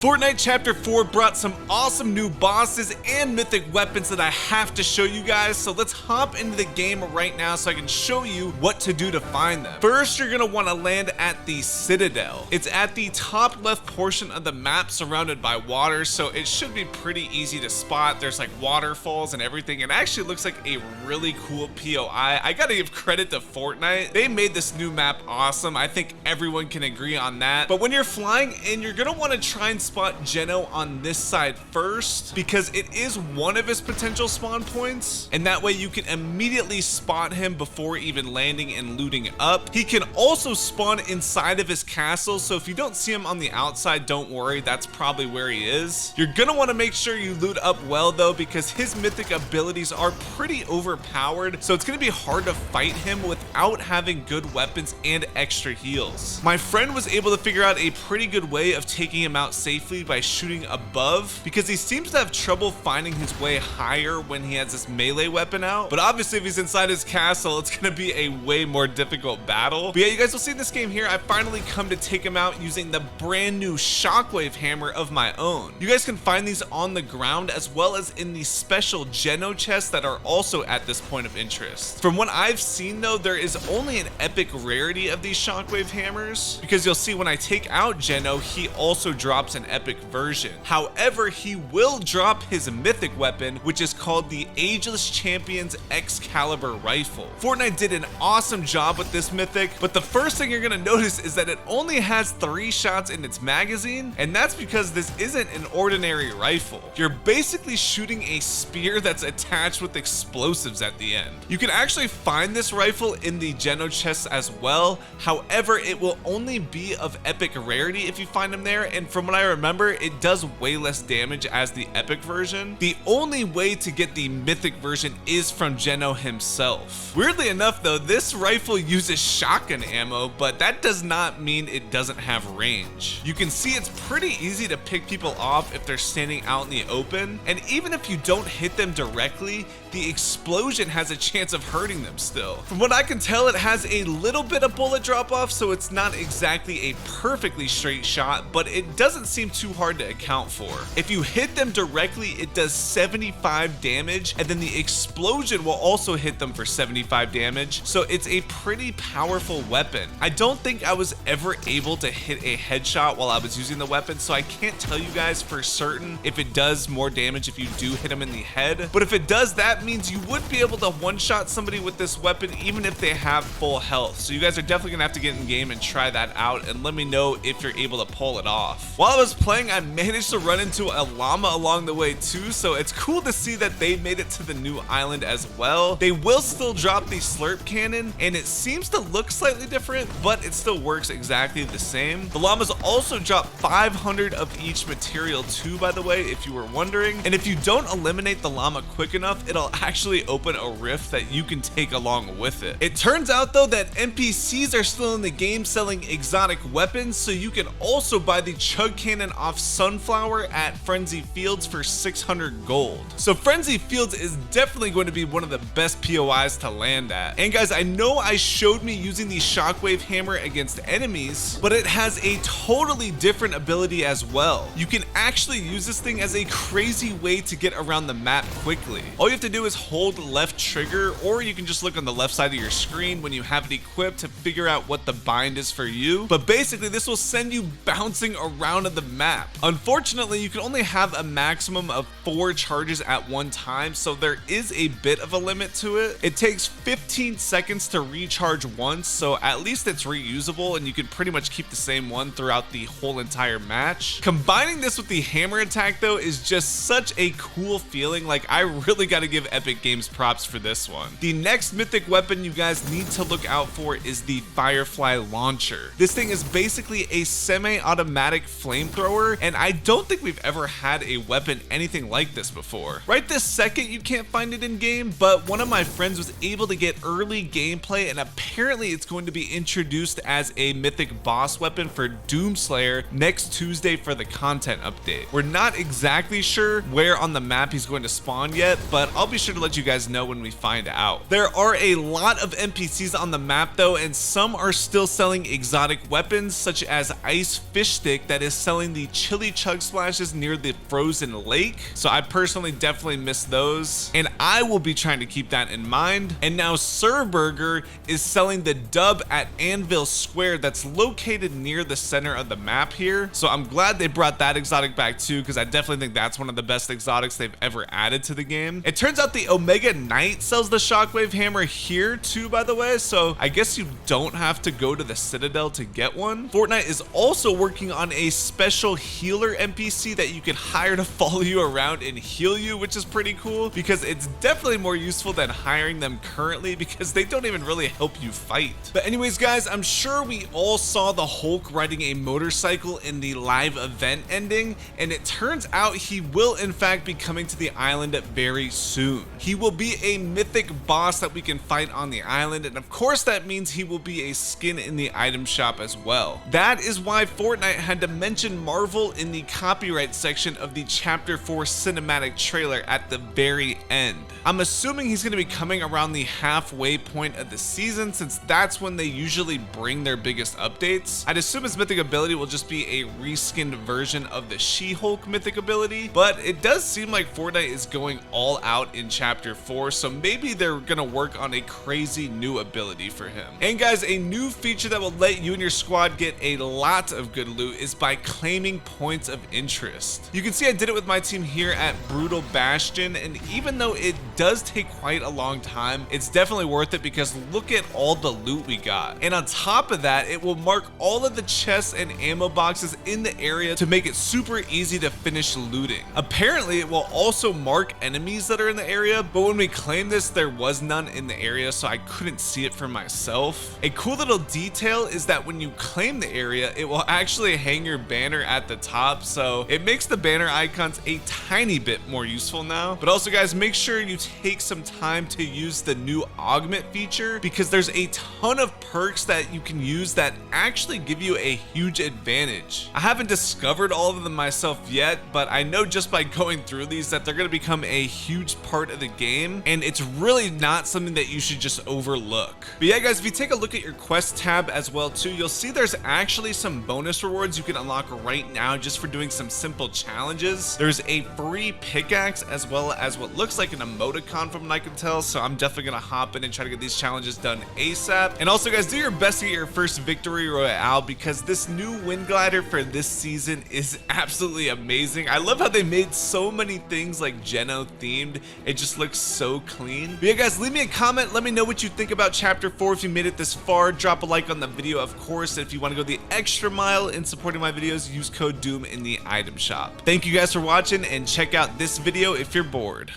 Fortnite Chapter 4 brought some awesome new bosses and mythic weapons that I have to show you guys, so let's hop into the game right now so I can show you what to do to find them. First, you're going to want to land at the Citadel. It's at the top left portion of the map surrounded by water, so it should be pretty easy to spot. There's like waterfalls and everything. It actually looks like a really cool POI. I gotta give credit to Fortnite. They made this new map awesome. I think everyone can agree on that. But when you're flying in, you're going to want to try and spot Geno on this side first because it is one of his potential spawn points, and that way you can immediately spot him before even landing and looting up. He can also spawn inside of his castle, so if you don't see him on the outside, don't worry, that's probably where he is. You're gonna want to make sure you loot up well though, because his mythic abilities are pretty overpowered, so it's gonna be hard to fight him without having good weapons and extra heals. My friend was able to figure out a pretty good way of taking him out safely by shooting above, because he seems to have trouble finding his way higher when he has this melee weapon out. But obviously if he's inside his castle, it's gonna be a way more difficult battle. But yeah, you guys will see in this game here, I finally come to take him out using the brand new shockwave hammer of my own. You guys can find these on the ground as well as in the special Geno chests that are also at this point of interest. From what I've seen though, there is only an epic rarity of these shockwave hammers, because you'll see when I take out Geno, he also drops an epic version. However, he will drop his mythic weapon, which is called the Ageless Champion's Excalibur Rifle. Fortnite did an awesome job with this mythic, but the first thing you're gonna notice is that it only has 3 shots in its magazine, and that's because this isn't an ordinary rifle. You're basically shooting a spear that's attached with explosives at the end. You can actually find this rifle in the Geno chests as well. However, it will only be of epic rarity if you find them there, and from what I remember, it does way less damage as the epic version. The only way to get the mythic version is from Geno himself. Weirdly enough though, this rifle uses shotgun ammo, but that does not mean it doesn't have range. You can see it's pretty easy to pick people off if they're standing out in the open, and even if you don't hit them directly, the explosion has a chance of hurting them still. From what I can tell, it has a little bit of bullet drop off, so it's not exactly a perfectly straight shot, but it doesn't seem too hard to account for. If you hit them directly, it does 75 damage, and then the explosion will also hit them for 75 damage, so it's a pretty powerful weapon. I don't think I was ever able to hit a headshot while I was using the weapon, so I can't tell you guys for certain if it does more damage if you do hit them in the head, but if it does, that means you would be able to one-shot somebody with this weapon even if they have full health. So you guys are definitely gonna have to get in game and try that out, and let me know if you're able to pull it off. While I was playing, I managed to run into a llama along the way too, so it's cool to see that they made it to the new island as well. They will still drop the slurp cannon, and it seems to look slightly different, but it still works exactly the same. The llamas also drop 500 of each material too, by the way, if you were wondering, and if you don't eliminate the llama quick enough, it'll actually open a rift that you can take along with it. It turns out though that NPCs are still in the game selling exotic weapons, so you can also buy the chug cannon off Sunflower at Frenzy Fields for 600 gold. So Frenzy Fields is definitely going to be one of the best POIs to land at. And guys, I know I showed me using the shockwave hammer against enemies, but it has a totally different ability as well. You can actually use this thing as a crazy way to get around the map quickly. All you have to do is hold left trigger, or you can just look on the left side of your screen when you have it equipped to figure out what the bind is for you. But basically this will send you bouncing around the map. Unfortunately, you can only have a maximum of 4 charges at one time, so there is a bit of a limit to it. It takes 15 seconds to recharge once, so at least it's reusable and you can pretty much keep the same one throughout the whole entire match. Combining this with the hammer attack though is just such a cool feeling. Like, I really got to give Epic Games props for this one. The next mythic weapon you guys need to look out for is the Firefly Launcher. This thing is basically a semi-automatic flamethrower, and I don't think we've ever had a weapon anything like this before. Right this second you can't find it in game, but one of my friends was able to get early gameplay, and apparently it's going to be introduced as a mythic boss weapon for Doomslayer next Tuesday for the content update. We're not exactly sure where on the map he's going to spawn yet, but I'll be sure to let you guys know when we find out. There are a lot of NPCs on the map though, and some are still selling exotic weapons such as Ice Fish Stick that is selling find the chili chug splashes near the frozen lake. So I personally definitely miss those, and I will be trying to keep that in mind. And now Sir Burger is selling the dub at Anvil Square that's located near the center of the map here. So I'm glad they brought that exotic back too, because I definitely think that's one of the best exotics they've ever added to the game. It turns out the Omega Knight sells the Shockwave Hammer here too, by the way, so I guess you don't have to go to the Citadel to get one. Fortnite is also working on a special healer NPC that you can hire to follow you around and heal you, which is pretty cool because it's definitely more useful than hiring them currently because they don't even really help you fight. But anyways, guys, I'm sure we all saw the Hulk riding a motorcycle in the live event ending, and it turns out he will in fact be coming to the island very soon. He will be a mythic boss that we can fight on the island, and of course that means he will be a skin in the item shop as well. That is why Fortnite had to mention Marvel in the copyright section of the Chapter 4 cinematic trailer at the very end. I'm assuming he's going to be coming around the halfway point of the season, since that's when they usually bring their biggest updates. I'd assume his mythic ability will just be a reskinned version of the She-Hulk mythic ability, but it does seem like Fortnite is going all out in Chapter 4, so maybe they're gonna work on a crazy new ability for him. And guys, a new feature that will let you and your squad get a lot of good loot is by claiming points of interest. You can see I did it with my team here at Brutal Bastion, and even though it does take quite a long time, it's definitely worth it because look at all the loot we got. And on top of that, it will mark all of the chests and ammo boxes in the area to make it super easy to finish looting. Apparently, it will also mark enemies that are in the area, but when we claimed this, there was none in the area, so I couldn't see it for myself. A cool little detail is that when you claim the area, it will actually hang your banner at the top, so it makes the banner icons a tiny bit more useful now. But also, guys, make sure you take some time to use the new augment feature because there's a ton of perks that you can use that actually give you a huge advantage. I haven't discovered all of them myself yet, but I know just by going through these that they're going to become a huge part of the game, and it's really not something that you should just overlook. But yeah, guys, if you take a look at your quest tab as well too, you'll see there's actually some bonus rewards you can unlock right now just for doing some simple challenges. There's a free pickaxe as well as what looks like an emoticon from what I can tell, so I'm definitely gonna hop in and try to get these challenges done ASAP. And also, guys, do your best to get your first victory royale because this new wind glider for this season is absolutely amazing. I love how they made so many things like Geno themed. It just looks so clean. But yeah, guys, leave me a comment. Let me know what you think about Chapter 4 if you made it this far. Drop a like on the video, of course. If you want to go the extra mile in supporting my videos, use code DOOM in the item shop. Thank you guys for watching, and check out this video if you're bored.